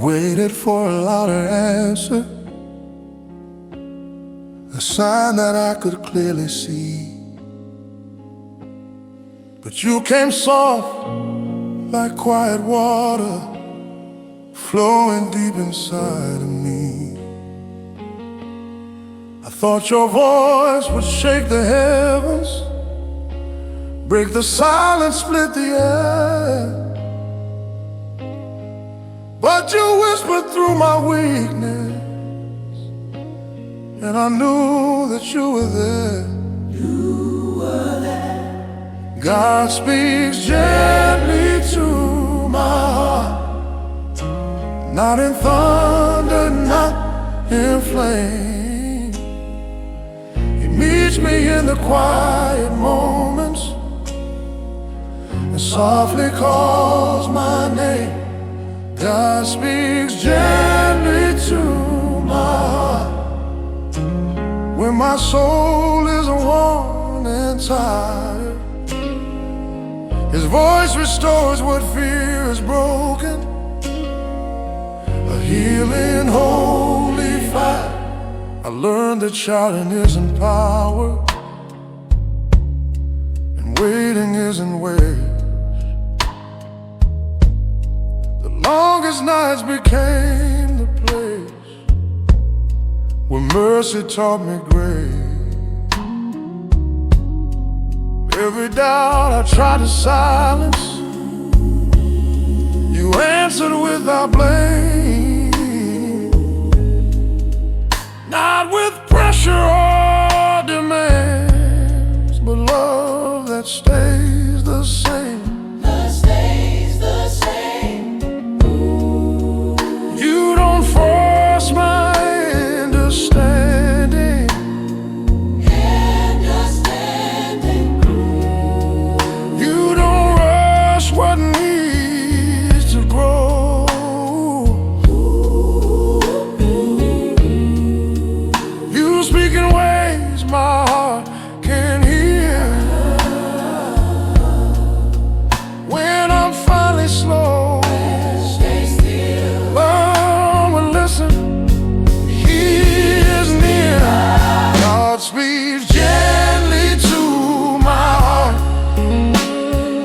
waited for a louder answer, a sign that I could clearly see. But you came soft like quiet water, flowing deep inside of me. I thought your voice would shake the heavens, break the silence, split the air. But you whispered through my weakness, and I knew that you were there. You were there. God speaks gently to my heart, not in thunder, not in flame. He meets me in the quiet moments and softly calls my name. God speaks gently to my heart when my soul is worn and tired. His voice restores what fear has broken, a healing holy fire. I learned that shouting isn't power, and waiting isn't way. Longest nights became the place where mercy taught me grace. Every doubt I tried to silence, you answered without blame. Not with pressure or demands, but love that stays the same.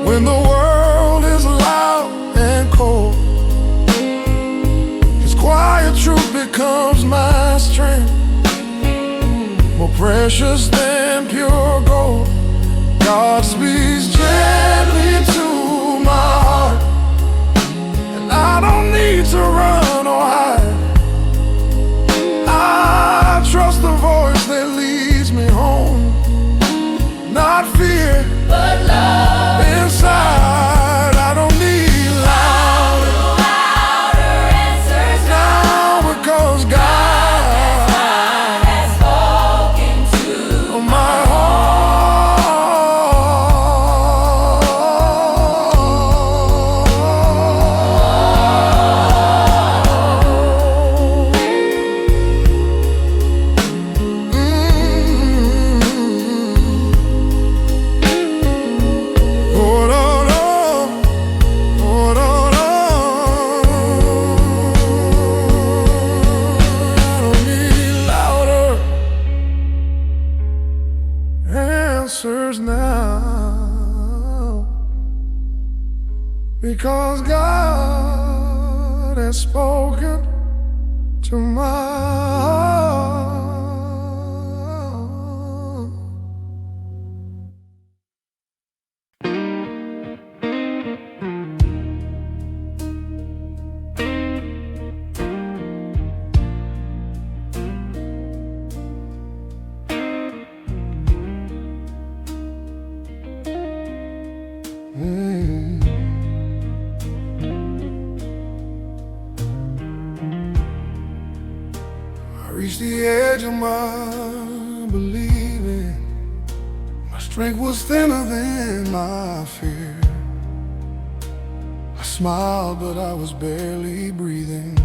When the world is loud and cold, His quiet truth becomes my strength, more precious than pure gold. God speaks gently to my heart, and I don't need to run or hide. I trust the voice that leads me home, not fear, but love. Inside, I don't need louder answers now, because God has spoken to my heart. Answers now, because God has spoken to my heart. I reached the edge of my believing. My strength was thinner than my fear. I smiled, but I was barely breathing,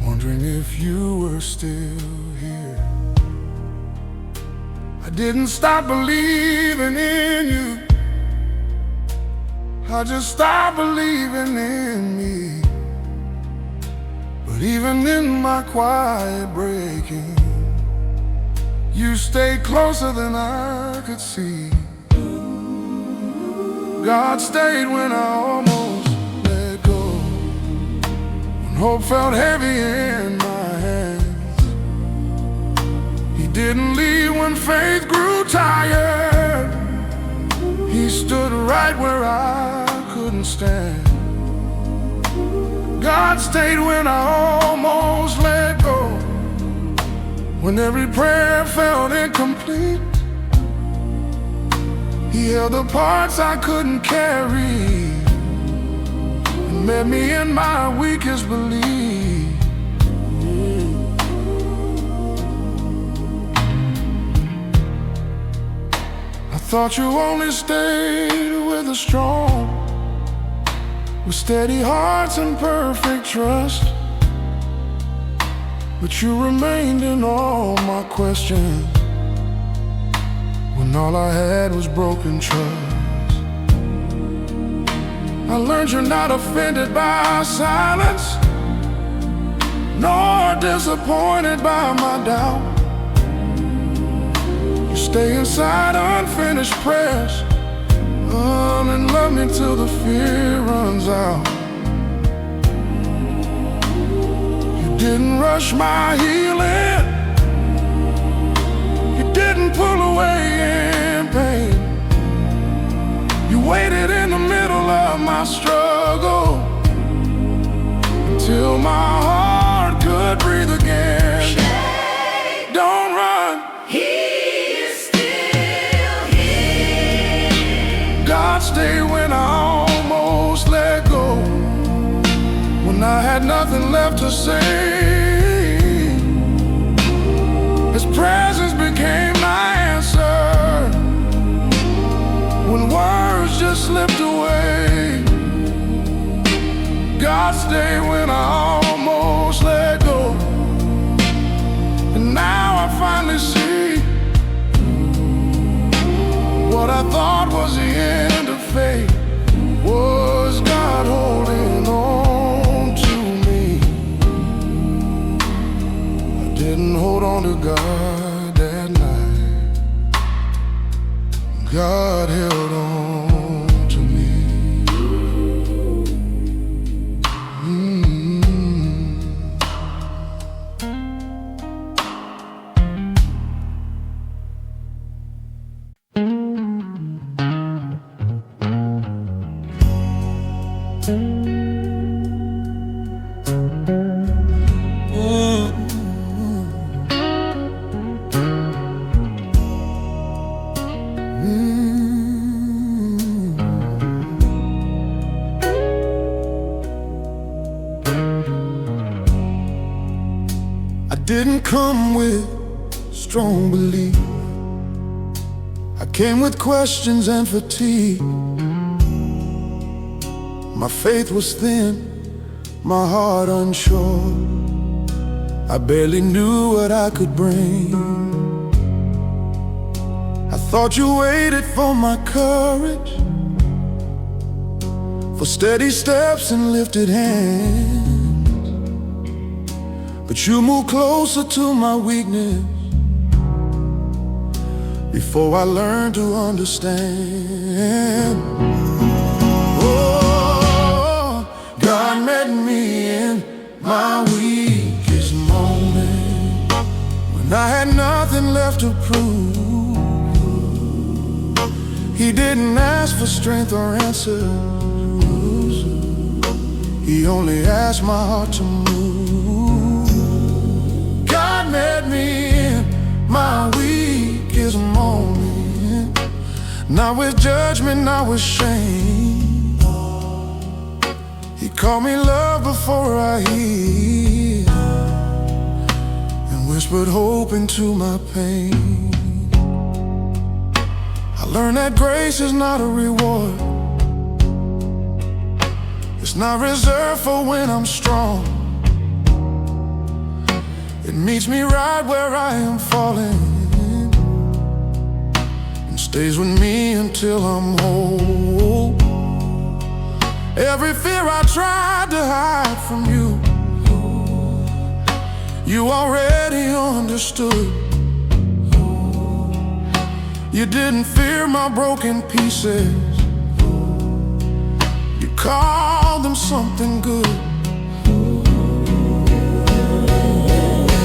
wondering if you were still here. I didn't stop believing in you, I just stopped believing in me. But even in my quiet breaking, you stayed closer than I could see. God stayed when I almost let go, when hope felt heavy in my hands. He didn't leave when faith grew tired. He stood right where I couldn't stand. God stayed when I almost let go, when every prayer felt incomplete. He held the parts I couldn't carry and met me in my weakest belief. I thought you only stayed with the strong, with steady hearts and perfect trust. But you remained in all my questions, when all I had was broken trust. I learned you're not offended by silence, nor disappointed by my doubt. You stay inside unfinished prayers, and love me till the fear runs out. You didn't rush my healing, you didn't pull away in pain. You waited in the middle of my struggle until my heart could breathe again. Don't run, He is still here. God stayed when I almost let go, when I had nothing left to say. His presence became my answer, when words just slipped away. God stayed when I almost let go, and now I finally see what I thought was the end of faith was God holding on to me. I didn't hold on to God that night, God held on to me. I didn't come with strong belief, I came with questions and fatigue. My faith was thin, my heart unsure. I barely knew what I could bring. I thought you waited for my courage, for steady steps and lifted hands. But you moved closer to my weakness before I learned to understand. Oh, God met me in my weakest moment, when I had nothing left to prove. He didn't ask for strength or answers, He only asked my heart to move. God met me in my weakest moment, not with judgment, not with shame. He called me love before I healed, and whispered hope into my pain. I learned that grace is not a reward, it's not reserved for when I'm strong. It meets me right where I am falling, and stays with me until I'm whole. Every fear I tried to hide from you, You already understood. You didn't fear my broken pieces. You called them something good.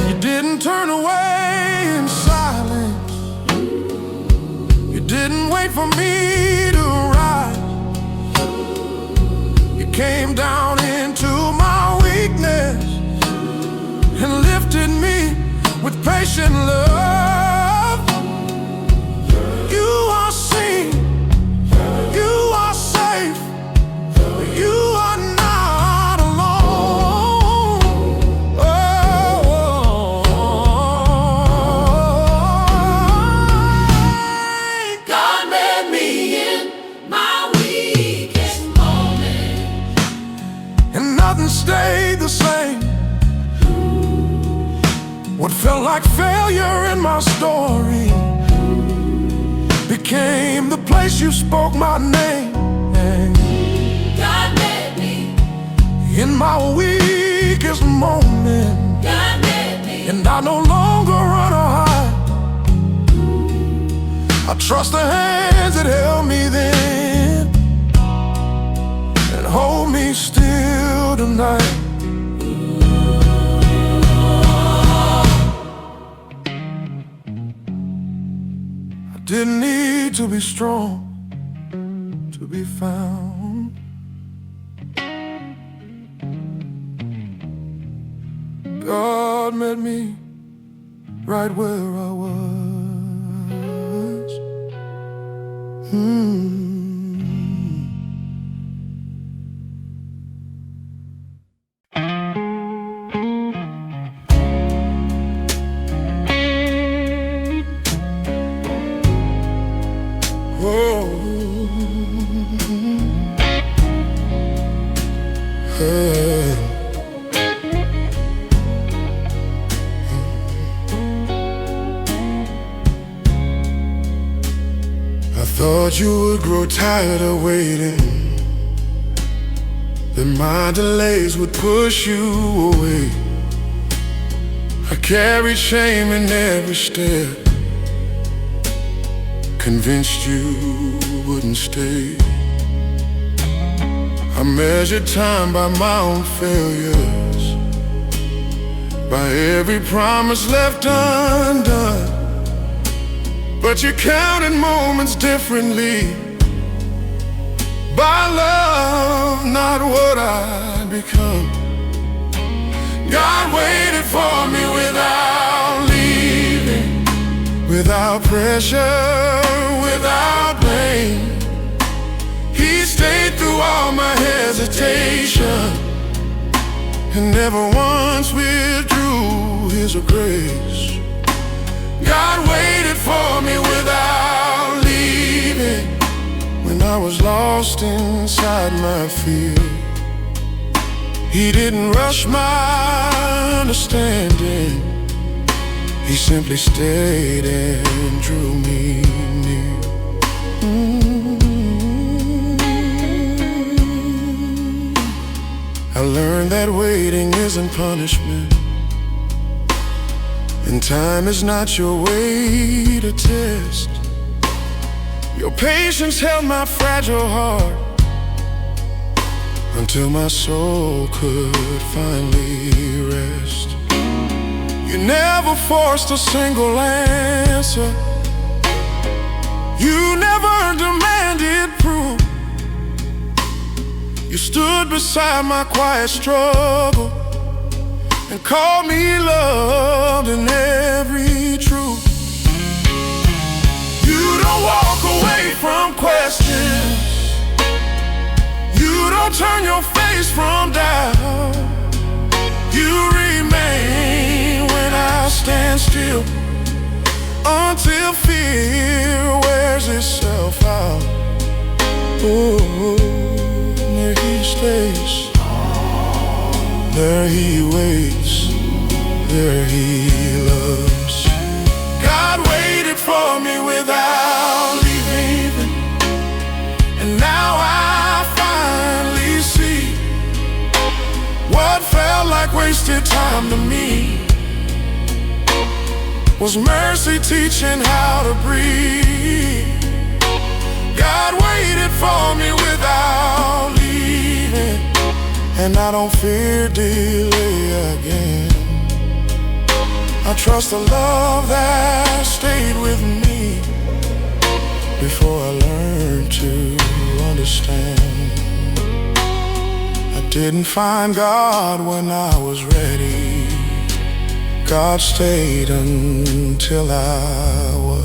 You didn't turn away in silence. You didn't wait for me to rise. You came down into my weakness and lifted me with patient love. You are seen, you are safe, you are not alone. Oh, God met me in my weakest moment, and nothing stayed the same. What felt like failure in my story became the place you spoke my name. God met me In my weakest moment, God met me and I no longer run or hide. I trust the hands that held me then and hold me still tonight. Didn't need to be strong to be found. God met me right where I was. I thought you would grow tired of waiting, that my delays would push you away. I carried shame in every step, convinced you wouldn't stay. I measured time by my own failures, by every promise left undone. But you counted moments differently, by love, not what I'd become. God waited for me without leaving, without pressure, without blame. He stayed through all my hesitation and never once withdrew his grace. God waited for me without leaving, when I was lost inside my fear. He didn't rush my understanding, he simply stayed and drew me near. I learned that waiting isn't punishment, and time is not your way to test. Your patience held my fragile heart until my soul could finally rest. You never forced a single answer, you never demanded proof. You stood beside my quiet struggle and called me loved in every truth. You don't walk away from questions, you don't turn your face from doubt. You remain when I stand still, until fear wears itself out. Oh, there he stays, there he waits, there he loves. God waited for me without leaving, and now I finally see what felt like wasted time to me Was mercy teaching how to breathe? God waited for me without leaving, and I don't fear delay again. I trust the love that stayed with me before I learned to understand. I didn't find God when I was ready. God stayed until I was.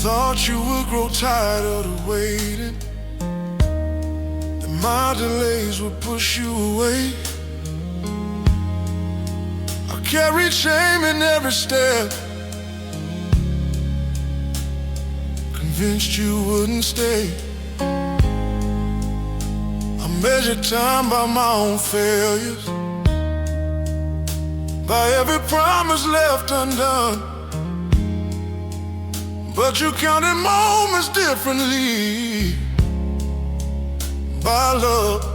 Thought you would grow tired of the waiting, that my delays would push you away. I carried shame in every step, convinced you wouldn't stay. I measured time by my own failures, by every promise left undone. But you counted moments differently, by love,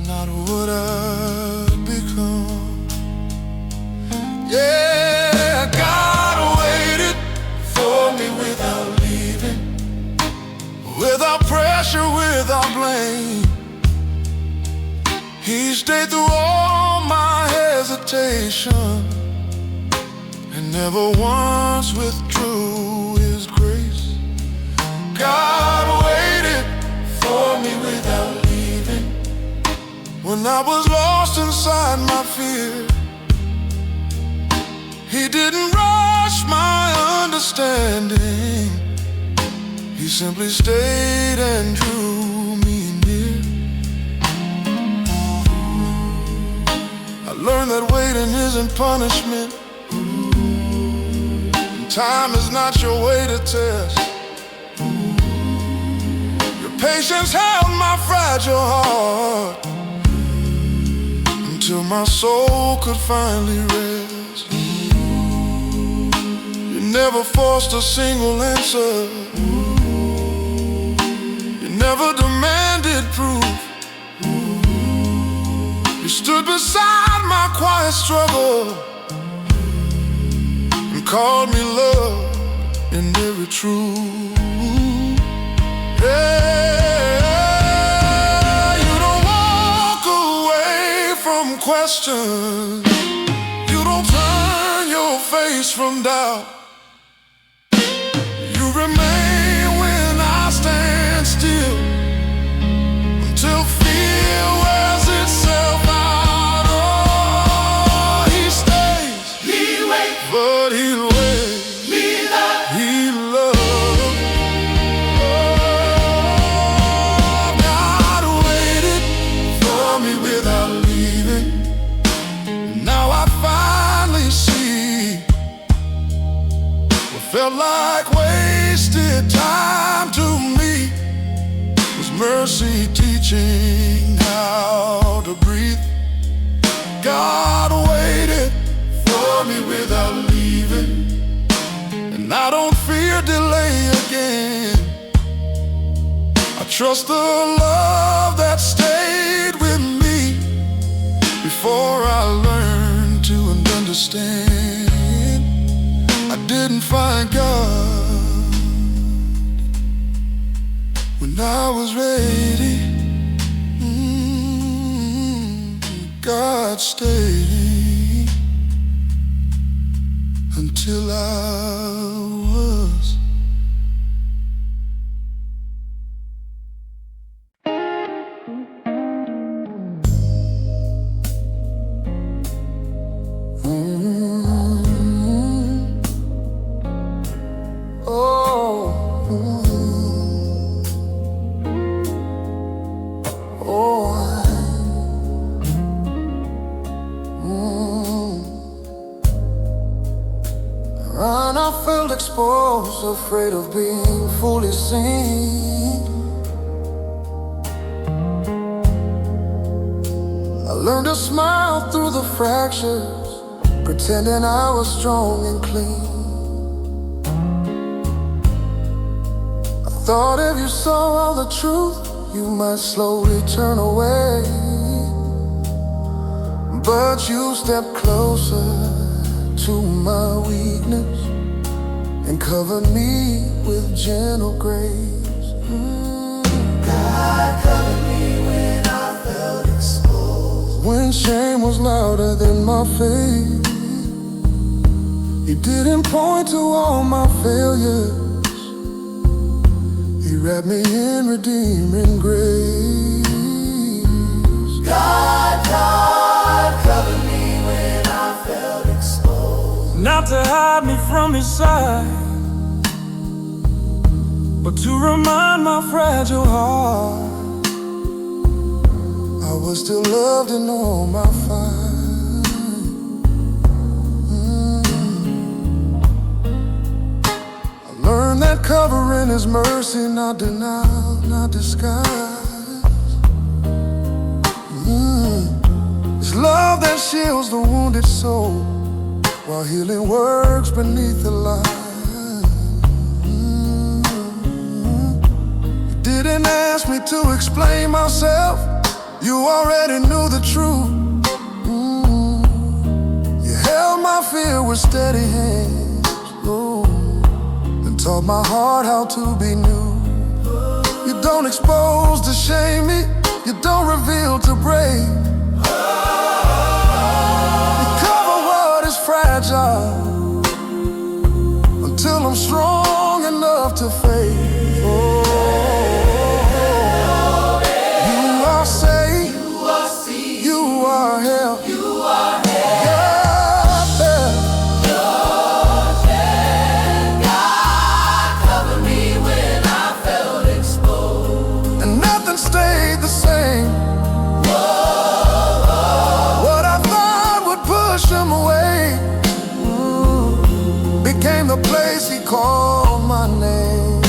not what I've become. Yeah, God waited for me without leaving, without pressure, without blame. He stayed through all my hesitation, and never once withdrew His grace. God waited for me without leaving, when I was lost inside my fear. He didn't rush my understanding, He simply stayed and drew me near. I learned that waiting isn't punishment. Time is not your way to test. Your patience held my fragile heart until my soul could finally rest. You never forced a single answer, you never demanded proof. You stood beside my quiet struggle, called me love in every truth. Yeah, you don't walk away from questions, you don't turn your face from doubt. You remain when I stand still, until fear wears itself out. Oh, He stays, He waits, but He'll wait. He loved. Oh, God waited for me without leaving. Now I finally see what felt like wasted time to me was mercy teaching how to breathe. God waited for me without leaving, and I don't fear delay again. I trust the love that stayed with me before I learned to understand. I didn't find God when I was ready. God stayed until I was. And I felt exposed. lost, afraid of being fully seen. I learned to smile through the fractures, pretending I was strong and clean. I thought if you saw all the truth, you might slowly turn away. But you stepped closer to my weakness and covered me with gentle grace. God covered me when I felt exposed. When shame was louder than my faith, He didn't point to all my failures. He wrapped me in redeeming grace. God covered me when I felt exposed. Not to hide me from His side, but to remind my fragile heart I was still loved in all my fight. I learned that covering is mercy, not denial, not disguise. It's love that shields the wounded soul, while healing works beneath the lie. You didn't ask me to explain myself, you already knew the truth. You held my fear with steady hands, and taught my heart how to be new. You don't expose to shame me, you don't reveal to break. Fragile until I'm strong enough to fade. You are safe, you are held. God covered me when I felt exposed. And nothing stayed the same. What I thought would push Him away became the place He called my name.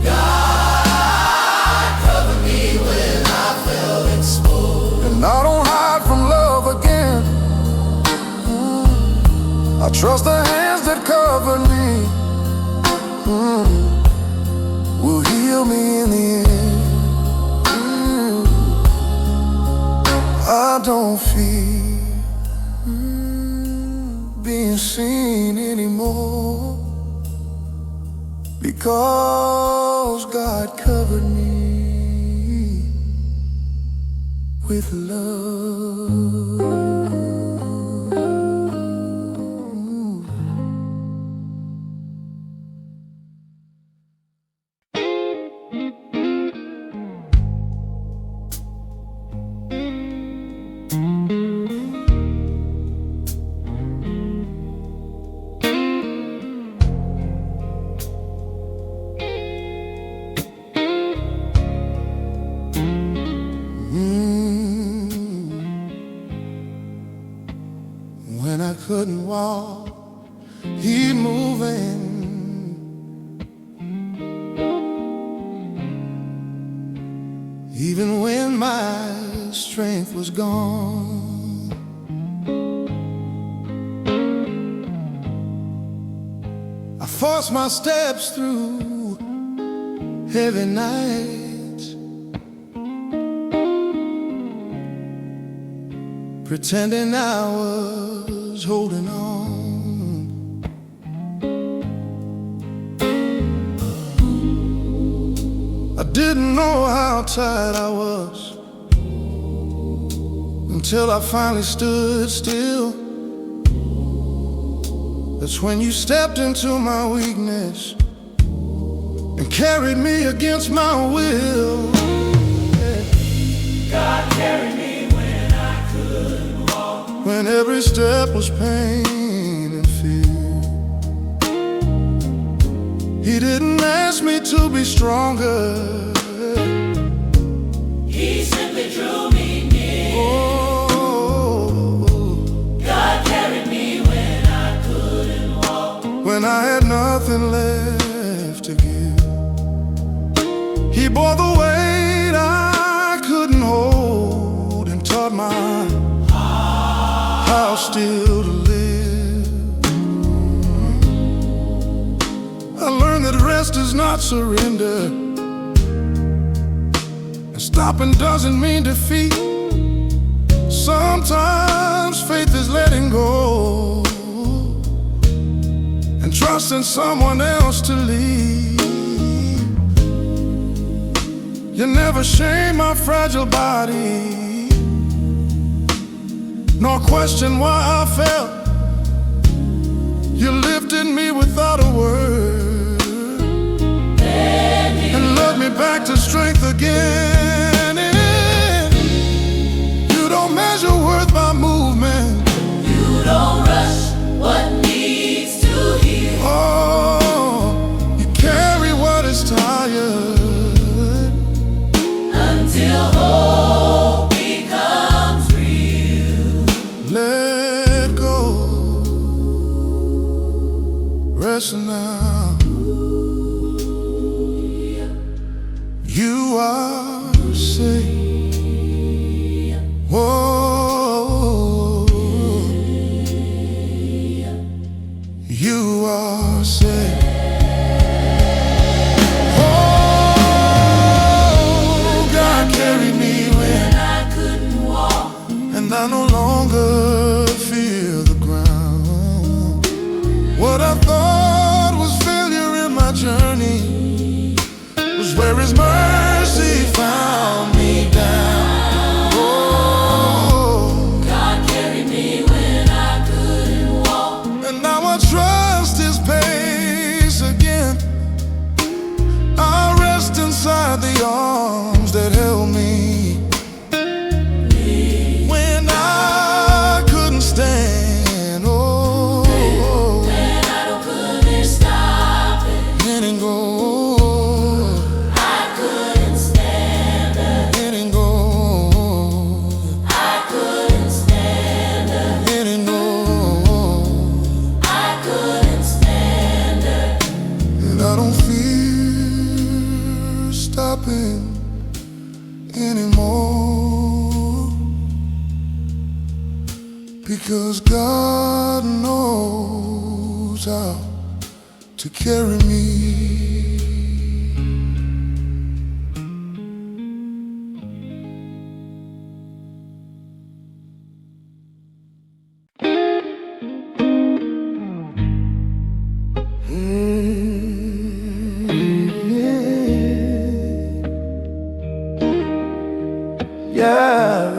God covered me when I felt exposed. And I don't hide from love again. I trust the hands that cover me will heal me in the end. I don't fear being seen anymore, because God covered me with love. When I couldn't walk, He moving. Even when my strength was gone, I forced my steps through heavy nights, pretending I was holding on. I didn't know how tired I was until I finally stood still. That's when you stepped into my weakness and carried me against my will. God carried me when I couldn't walk. When every step was pain and fear. He didn't ask me to be stronger, He simply drew me near. oh, God carried me when I couldn't walk. when I had nothing left to give. He bore the weight I couldn't hold and taught my how still to live. I learned that rest is not surrender, and stopping doesn't mean defeat. Sometimes faith is letting go and trusting someone else to lead. You never shame my fragile body, nor question why I felt. You lifted me without a word and led me back to strength again. And you don't measure worth by movement. You don't rush what needs to heal. Oh, you carry what is tired until hope becomes real. Let go, rest now. You are safe. Whoa, you are safe. I no longer feel the ground. What I thought was failure in my journey was where His mercy found me down. Oh, God carried me when I couldn't walk, and now I trust His pace again. I rest inside the arms that held me stand. Oh, when I couldn't stop it, letting go. I couldn't stand it. Letting go. I couldn't stand it. Letting go. I couldn't stand it. And I don't fear stopping anymore, because God knows how to carry me. Yeah.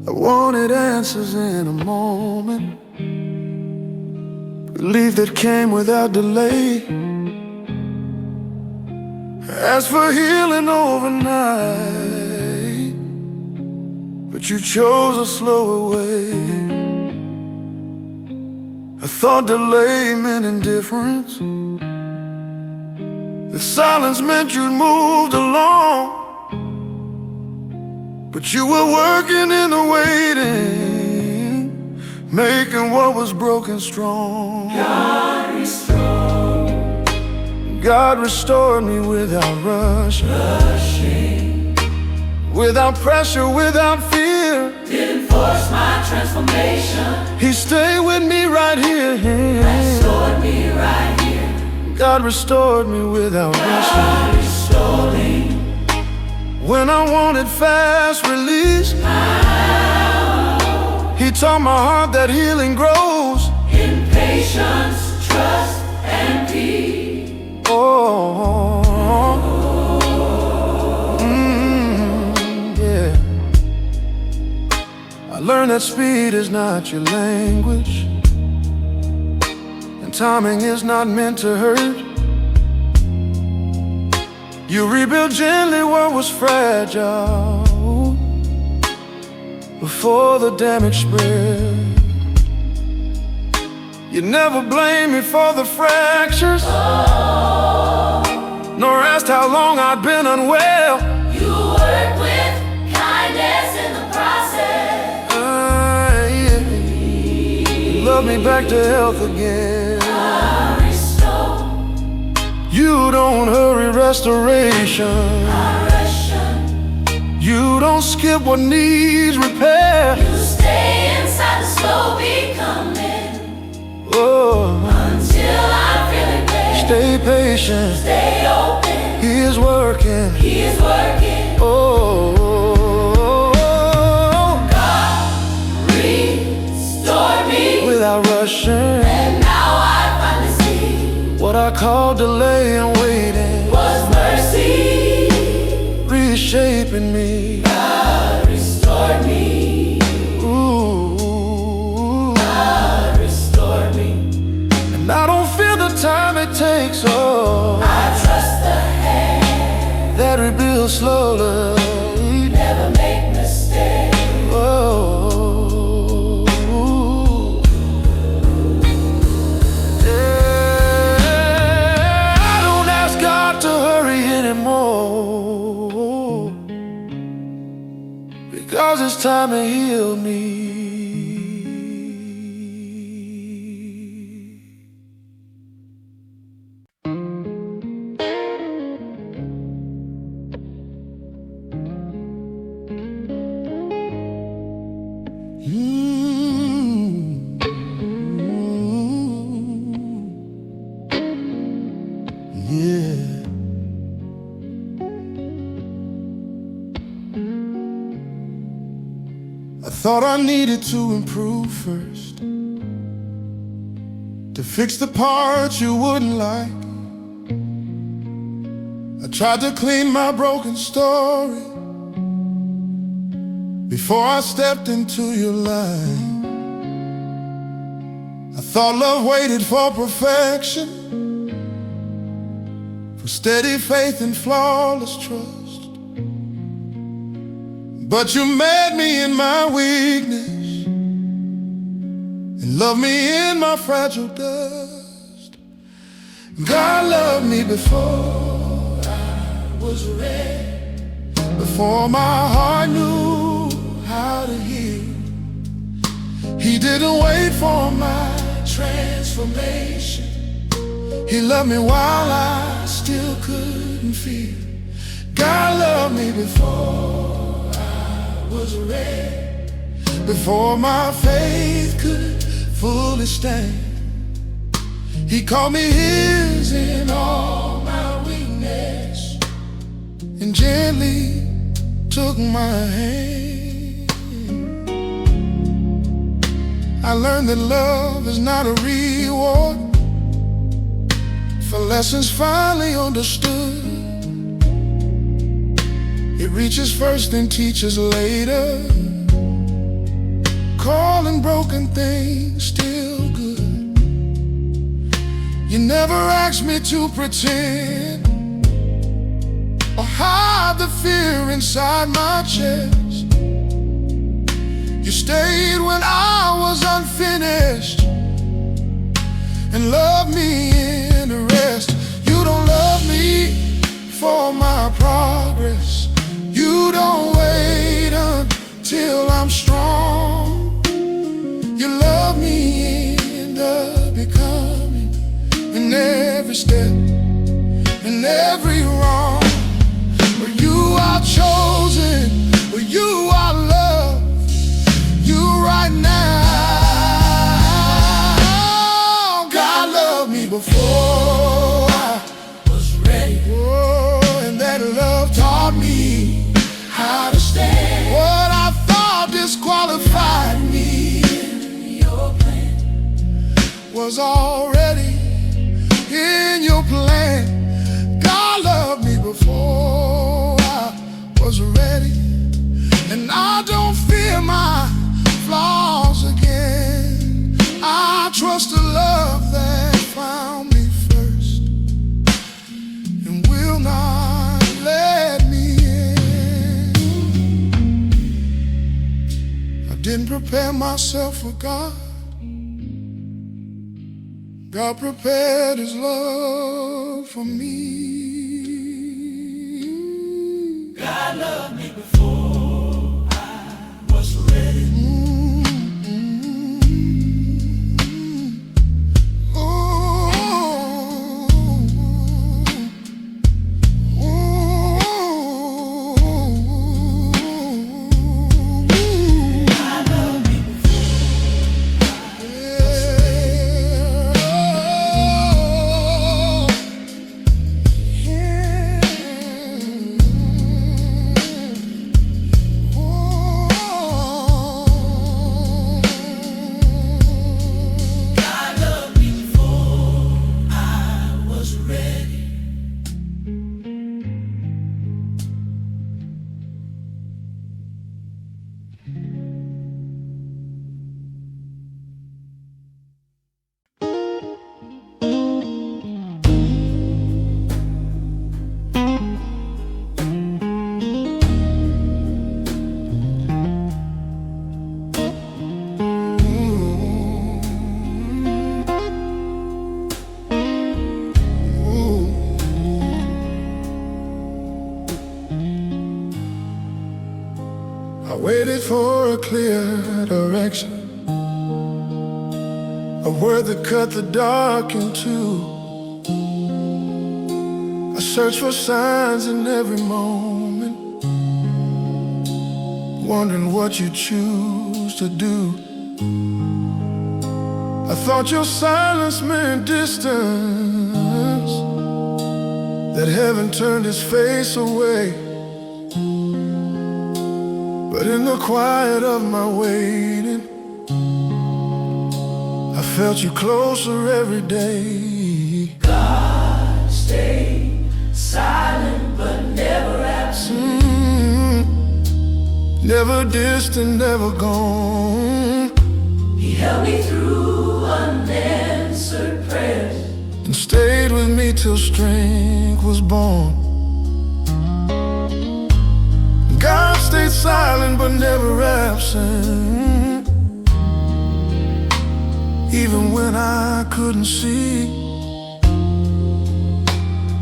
I wanted answers in a moment, relief that came without delay. Asked for healing overnight, but you chose a slower way. I thought delay meant indifference, the silence meant you'd moved along. But you were working in the waiting, making what was broken strong. God restored me without rushing, without pressure, without fear. Didn't force my transformation. He stayed with me right here. Restored me right here. God restored me without rushing. Restoring. When I wanted fast release, He taught my heart that healing grows in patience, trust, and peace. Oh, yeah. I learned that speed is not your language, and timing is not meant to hurt. You rebuild gently what was fragile before the damage spread. You never blamed me for the fractures, nor asked how long I'd been unwell. You work with kindness in the process. Yeah. Love me back to health again. Restore. You don't hurry restoration. You don't skip what needs repair. You stay inside the slow becoming. Oh, Until I'm feeling there. stay patient. Stay open. He is working. He is working. Oh, God restored me without rushing. and now I finally see What I call delay and waiting was mercy. Reshaping me. God restored me. Ooh. God restored me. And I don't feel the time it takes. Oh, I trust the hand. that rebuilds slowly. Never make mistakes. Oh, yeah. I don't ask God to hurry anymore, because it's time to heal me. Yeah. I thought I needed to improve first, to fix the parts you wouldn't like. I tried to clean my broken story before I stepped into your life. I thought love waited for perfection, for steady faith and flawless trust. But you met me in my weakness and loved me in my fragile dust. God loved me before I was ready, before my heart knew how to heal. He didn't wait for my transformation. He loved me while I still couldn't feel. God loved me before was ready, before my faith could fully stand. He called me his in all my weakness and gently took my hand. I learned that love is not a reward for lessons finally understood. It reaches first and teaches later, calling broken things still good. You never asked me to pretend or hide the fear inside my chest. You stayed when I was unfinished and loved me in the rest. You don't love me for my progress. You don't wait until I'm strong. You love me in the becoming, in every step, in every wrong. Where you are chosen, where you are loved, you right now. God loved me before I was ready. Oh, and that love taught me how to stand. What I thought disqualified me in your plan was already in your plan. God loved me before I was ready, and I don't fear my flaws again. I trust the love that found me first and will not let me in. I didn't prepare myself for God. God prepared His love for me. God loved me before I was ready. I waited for a clear direction, a word that cut the dark in two. I searched for signs in every moment, wondering what you choose to do. I thought your silence meant distance, that heaven turned its face away. But in the quiet of my waiting, I felt you closer every day. God stayed silent but never absent. Never distant, never gone. He held me through unanswered prayers And stayed with me till strength was born. God stayed silent but never absent, even when I couldn't see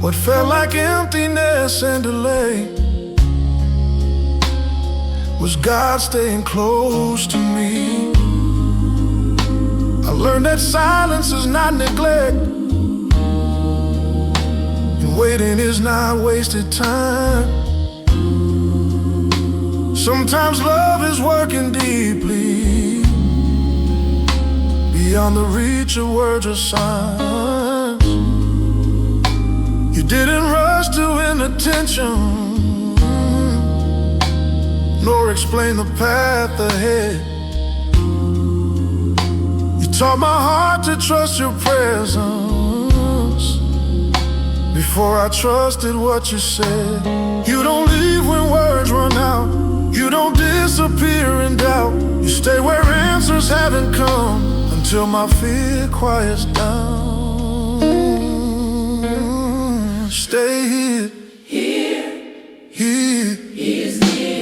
what felt like emptiness and delay. Was God staying close to me? I learned that silence is not neglect, and waiting is not wasted time. Sometimes love is working deeply, beyond the reach of words or signs. You didn't rush to inattention, nor explain the path ahead. You taught my heart to trust your presence before I trusted what you said. You don't leave when words run out, you don't disappear in doubt. You stay where answers haven't come, until my fear quiets down. Stay here, here. He is near.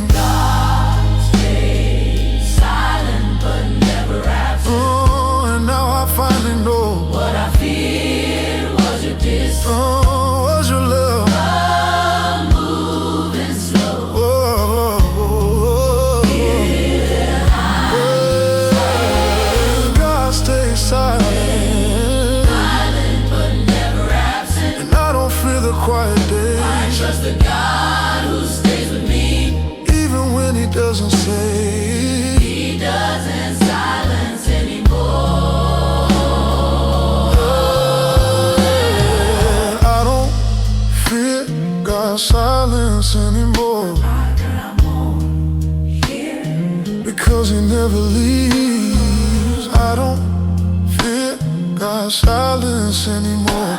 God stayed silent but never absent. Oh, and now I finally know What I feared was your distance. oh, was your love. Moving slow. God stays silent, But never absent. and I don't fear the quiet I days, trust the God who stays with me. even when he doesn't say. He doesn't silence anymore. I don't fear God's silence anymore, because he never leaves. I don't fear God's silence anymore,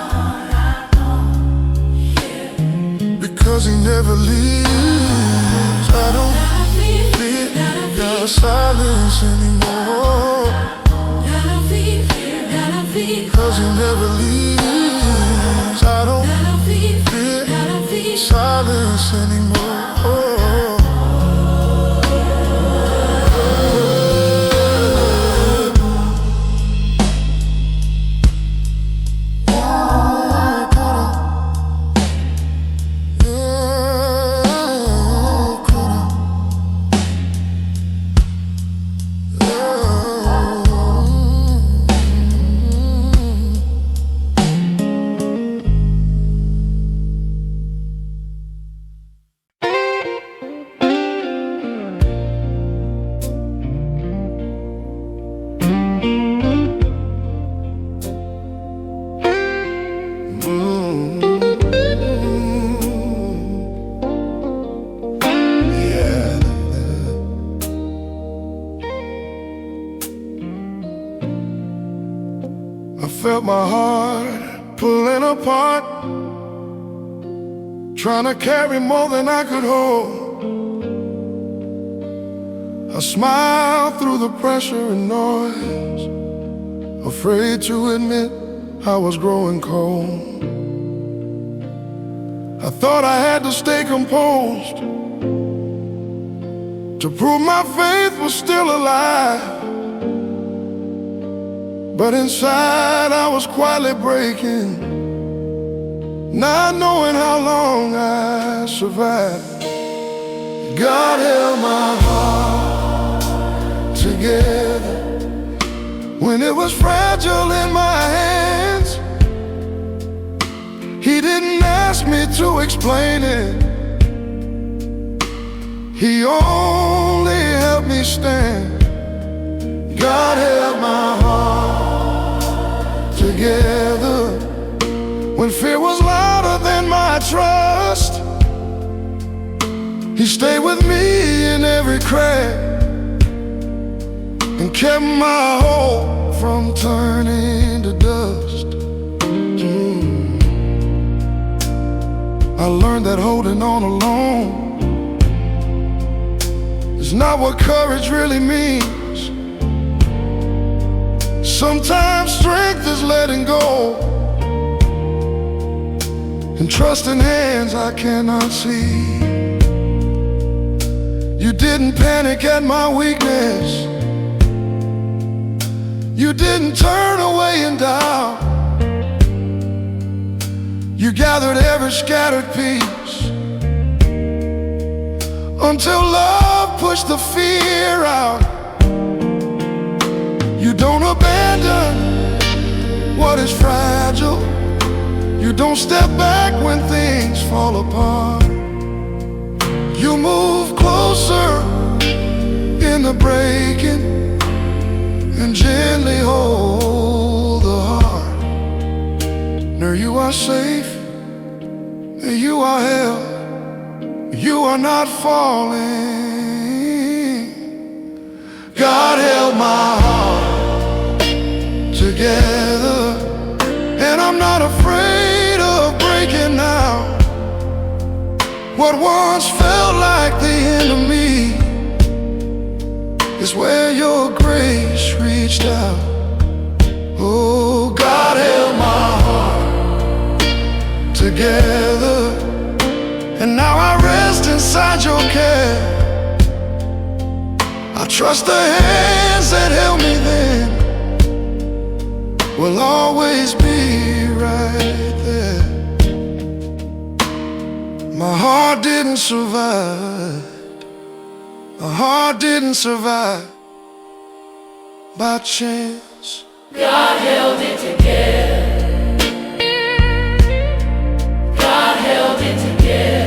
because he never leaves. I don't fear God's silence anymore, because he never leaves. I don't fear silence anymore. I felt my heart pulling apart, trying to carry more than I could hold. I smiled through the pressure and noise, afraid to admit I was growing cold. I thought I had to stay composed to prove my faith was still alive. But inside I was quietly breaking, not knowing how long I survived. God held my heart together when it was fragile in my hands. He didn't ask me to explain it, He only helped me stand. God held my heart together when fear was louder than my trust. He stayed with me in every crack and kept my hope from turning to dust. I learned that holding on alone is not what courage really means. Sometimes strength is letting go and trusting hands I cannot see. You didn't panic at my weakness, you didn't turn away in doubt. You gathered every scattered piece until love pushed the fear out. You don't abandon what is fragile, you don't step back when things fall apart. You move closer in the breaking and gently hold the heart. Now you are safe, you are held, you are not falling. God held my heart together, and I'm not afraid of breaking now. What once felt like the end of me is where your grace reached out. Oh, God held my heart together, and now I rest inside your care. I trust the hands that held me then will always be right there. My heart didn't survive, my heart didn't survive by chance. God held it together. God held it together.